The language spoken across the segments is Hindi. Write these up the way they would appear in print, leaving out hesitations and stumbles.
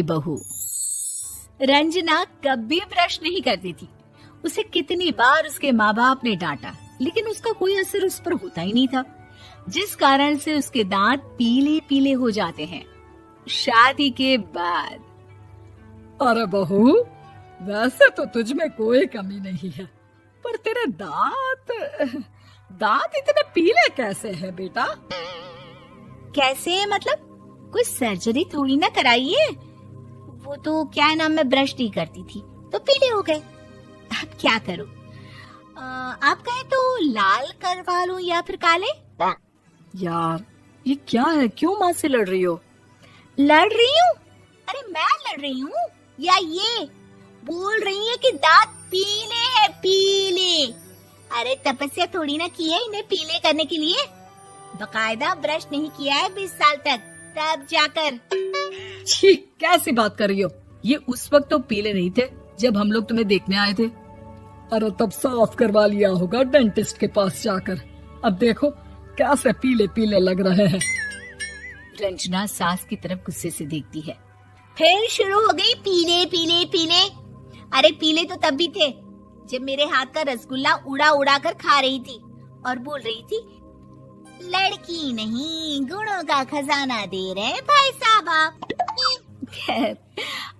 बहू। रंजना कभी ब्रश नहीं करती थी। उसे कितनी बार उसके माँ बाप ने डांटा, लेकिन उसका कोई असर उस पर होता ही नहीं था, जिस कारण से उसके दांत पीले पीले हो जाते हैं। शादी के बाद। अरे बहू, वैसे तो तुझ में कोई कमी नहीं है, पर तेरे दांत इतने पीले कैसे हैं बेटा? कैसे मतलब? कोई सर्जरी थोड़ी ना कराई है। वो तो क्या नाम, मैं ब्रश नहीं करती थी तो पीले हो गए। अब क्या करूं? आप कहें तो लाल करवा लूं या फिर काले? यार ये क्या है, क्यों माँ से लड़ रही हो? लड़ रही हूँ? अरे मैं लड़ रही हूँ या ये बोल रही है कि दांत पीले हैं, पीले। अरे तपस्या थोड़ी ना की है इन्हें पीले करने के लिए। बकायदा ब्रश नहीं किया है 20 साल तक, तब जाकर। छी, कैसी बात कर रही हो? ये उस वक्त तो पीले नहीं थे जब हम लोग तुम्हें देखने आए थे। अरे तब साफ करवा लिया होगा डेंटिस्ट के पास जाकर। अब देखो कैसे पीले पीले लग रहे हैं। रंजना सास की तरफ गुस्से से देखती है। फिर शुरू हो गई पीले पीले पीले। अरे पीले तो तब भी थे जब मेरे हाथ का रसगुल्ला उड़ा उड़ा कर खा रही थी और बोल रही थी, लड़की नहीं गुणों का खजाना दे रहे भाई साहब आप। खैर,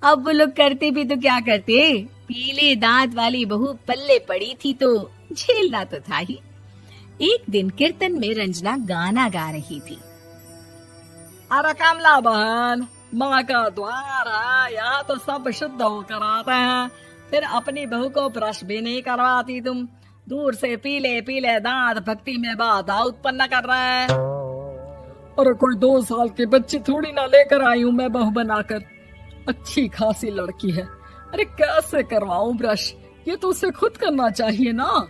अब वो लोग करते भी तो क्या करते, पीले दांत वाली बहू पल्ले पड़ी थी तो झेलना तो था ही। एक दिन कीर्तन में रंजना गाना गा रही थी। अरे कमला बहन, माँ का द्वार है, यहाँ तो सब शुद्ध होकर आते हैं, फिर अपनी बहू को ब्रश भी नहीं करवाती तुम। दूर से पीले पीले दांत भक्ति में बाधा उत्पन्न कर रहे हैं। अरे कोई 2 साल के बच्चे थोड़ी ना लेकर आई हूँ मैं बहू बनाकर। अच्छी खासी लड़की है, अरे कैसे करवाऊं ब्रश? ये तो उसे खुद करना चाहिए ना।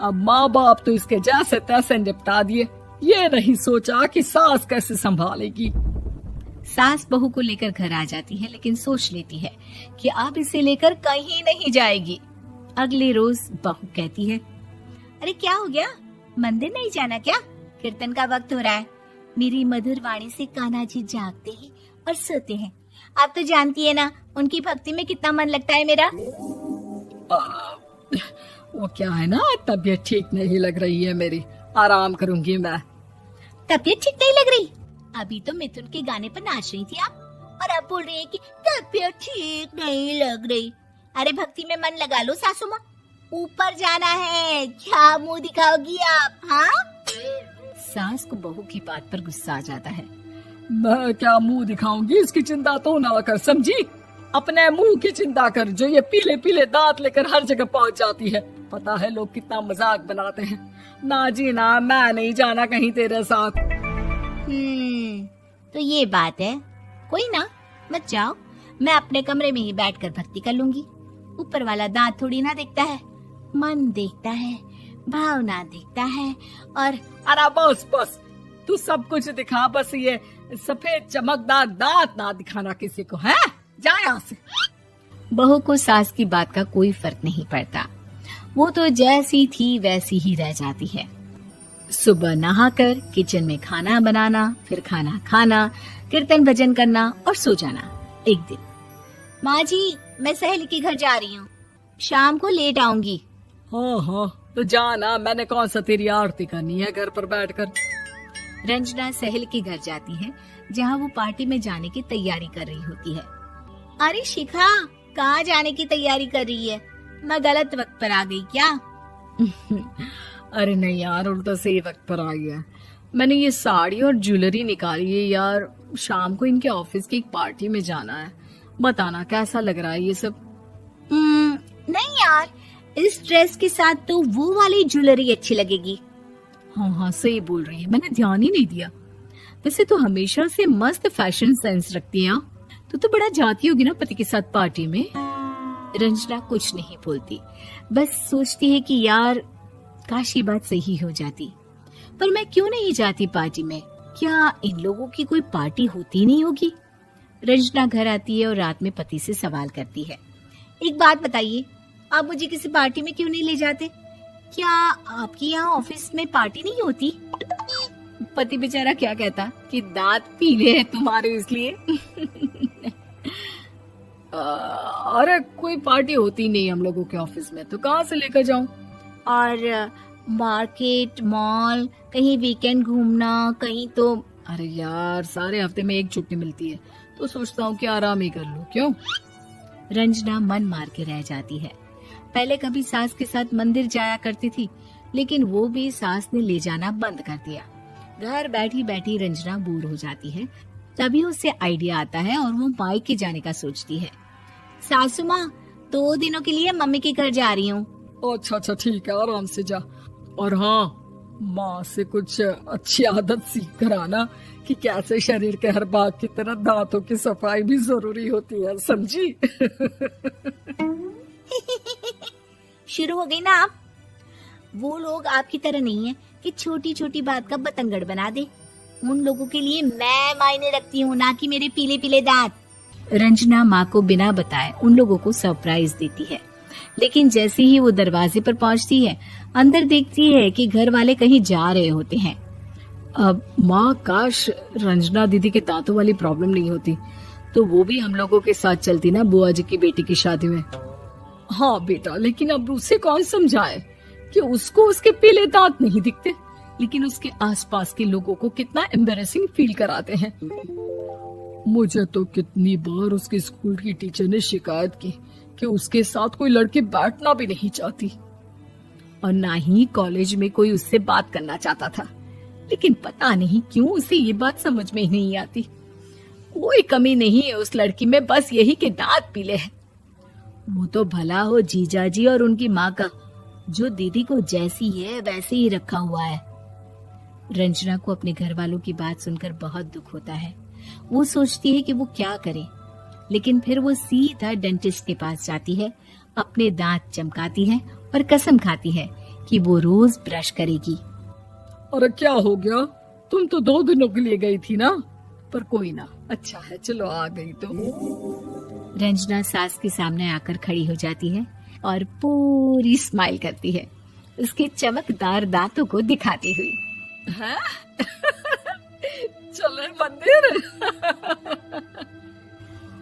अब माँ बाप तो इसके जैसे तैसे निपटा दिए, ये नहीं सोचा कि सास कैसे संभालेगी। सास बहू को लेकर घर आ जाती है, लेकिन सोच लेती है कि अब इसे लेकर कहीं नहीं जाएगी। अगले रोज बहू कहती है, अरे क्या हो गया, मंदिर नहीं जाना क्या? कीर्तन का वक्त हो रहा है। मेरी मधुर वाणी से कान्हा जी जागते हैं और सोते हैं। आप तो जानती है ना उनकी भक्ति में कितना मन लगता है मेरा। वो क्या है ना, तबीयत ठीक नहीं लग रही है मेरी, आराम करूंगी मैं। तबीयत ठीक नहीं लग रही? अभी तो मिथुन के गाने पर नाच रही थी आप, और अब बोल रही है कि तबीयत ठीक नहीं लग रही। अरे भक्ति में मन लगा लो सासू माँ, ऊपर जाना है, क्या मुंह दिखाओगी आप? हाँ? सास को बहू की बात पर गुस्सा आ जाता है। मैं क्या मुंह दिखाऊंगी, इसकी चिंता तो ना कर, समझी? अपने मुंह की चिंता कर, जो ये पीले पीले दांत लेकर हर जगह पहुंच जाती है। पता है लोग कितना मजाक बनाते हैं। ना जी ना, मैं नहीं जाना कहीं तेरे साथ। तो ये बात है। कोई ना, मत जाओ, मैं अपने कमरे में ही बैठकर भक्ति कर लूंगी। ऊपर वाला दांत थोड़ी ना देखता है, मन देखता है, भावना देखता है। और अरे बस बस, तू सब कुछ दिखा, बस ये सफेद चमकदार दांत ना दिखाना किसी को, है? जा यहाँ से। बहू को सास की बात का कोई फर्क नहीं पड़ता, वो तो जैसी थी वैसी ही रह जाती है। सुबह नहाकर किचन में खाना बनाना, फिर खाना खाना, कीर्तन भजन करना और सो जाना। एक दिन, माँ जी मैं सहेली के घर जा रही हूँ, शाम को लेट आऊंगी। हाँ हाँ तो जाना, मैंने कौन सा तेरी आरती करनी है घर पर बैठकर। रंजना सहेली के घर जाती है, जहाँ वो पार्टी में जाने की तैयारी कर रही होती है। अरे शिखा, कहाँ जाने की तैयारी कर रही है? मैं गलत वक्त पर आ गई क्या? अरे नहीं यार, उल्टा सही वक्त पर आई है। मैंने ये साड़ी और ज्वेलरी निकाली है यार, शाम को इनके ऑफिस की एक पार्टी में जाना है। बताना कैसा लग रहा है ये सब? नहीं यार, इस ड्रेस के साथ तो वो वाली ज्वेलरी अच्छी लगेगी। हाँ हाँ सही बोल रही है, मैंने ध्यान ही नहीं दिया। वैसे तो हमेशा से मस्त फैशन सेंस रखती है। तो बड़ा जाती होगी ना पति के साथ पार्टी में। रंजना कुछ नहीं बोलती, बस सोचती है कि यार काश ये बात सही हो जाती, पर मैं क्यों नहीं जाती पार्टी में? क्या इन लोगों की कोई पार्टी होती नहीं होगी? रंजना घर आती है और रात में पति से सवाल करती है, एक बात बताइए, आप मुझे किसी पार्टी में क्यों नहीं ले जाते? क्या आपके यहाँ ऑफिस में पार्टी नहीं होती? पति बेचारा क्या कहता कि दांत पीले हैं तुम्हारे इसलिए। अरे कोई पार्टी होती नहीं हम लोगों के ऑफिस में, तो कहाँ से लेकर जाऊं? और मार्केट, मॉल, कहीं वीकेंड घूमना, कहीं तो। अरे यार, सारे हफ्ते में एक छुट्टी मिलती है, तो सोचता हूँ कि आराम ही कर लूं। क्यों? रंजना मन मार के रह जाती है। पहले कभी सास के साथ मंदिर जाया करती थी, लेकिन वो भी सास ने ले जाना बंद कर दिया। घर बैठी बैठी रंजना बोर हो जाती है। तभी उसे आइडिया आता है और वो मायके जाने का सोचती है। सासू माँ, 2 दिनों के लिए मम्मी के घर जा रही हूँ। अच्छा ठीक है, आराम से जा। और हाँ, माँ से कुछ अच्छी आदत सीख कर आना कि कैसे शरीर के हर भाग की तरह दांतों की सफाई भी जरूरी होती है, समझी? शुरू हो गई ना आप। वो लोग आपकी तरह नहीं है कि छोटी छोटी बात का बतंगड़ बना दे। उन लोगों के लिए मैं मायने रखती हूँ, ना कि मेरे पीले पीले दांत। रंजना माँ को बिना बताए उन लोगों को सरप्राइज देती है, लेकिन जैसे ही वो दरवाजे पर पहुंचती है, अंदर देखती है कि घर वाले कहीं जा रहे होते हैं। अब माँ, काश रंजना दीदी के दांतों वाली प्रॉब्लम नहीं होती, तो वो भी हम लोगों के साथ चलती ना बुआ जी की बेटी की शादी में। हाँ बेटा, लेकिन अब उसे कौन समझाए कि उसको उसके पीले दांत नहीं दिखते, लेकिन उसके आसपास के लोगों को कितना एम्बैरेसिंग फील कराते हैं। मुझे तो कितनी बार उसके स्कूल की टीचर ने शिकायत की कि उसके साथ कोई लड़की बैठना भी नहीं चाहती, और ना ही कॉलेज में कोई उससे बात करना चाहता था। लेकिन पता नहीं क्यों उसे ये बात समझ में ही नहीं आती। कोई कमी नहीं है उस लड़की में, बस यही कि दांत पीले हैं। वो तो भला हो जीजाजी और उनकी माँ का, जो दीदी को जैसी है वैसे ही रखा हुआ है। रंजना को अपने घर वालों की बात सुनकर बहुत दुख होता है। वो सोचती है कि वो क्या करे, लेकिन फिर वो सीधा डेंटिस्ट के पास जाती है, अपने दांत चमकाती है और कसम खाती है कि वो रोज ब्रश करेगी। अरे क्या हो गया? तुम तो 2 दिनों के लिए गई थी ना, पर कोई ना, अच्छा है, चलो आ गई तो। रंजना सास के सामने आकर खड़ी हो जाती है और पूरी स्माइल करती है, उसके चमकदार दांतों को दिखाती हुई। चले मंदिर।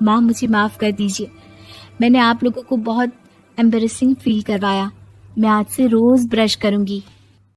माँ, मुझे माफ कर दीजिए, मैंने आप लोगों को बहुत एम्बैरेसिंग फील करवाया। मैं आज से रोज ब्रश करूंगी।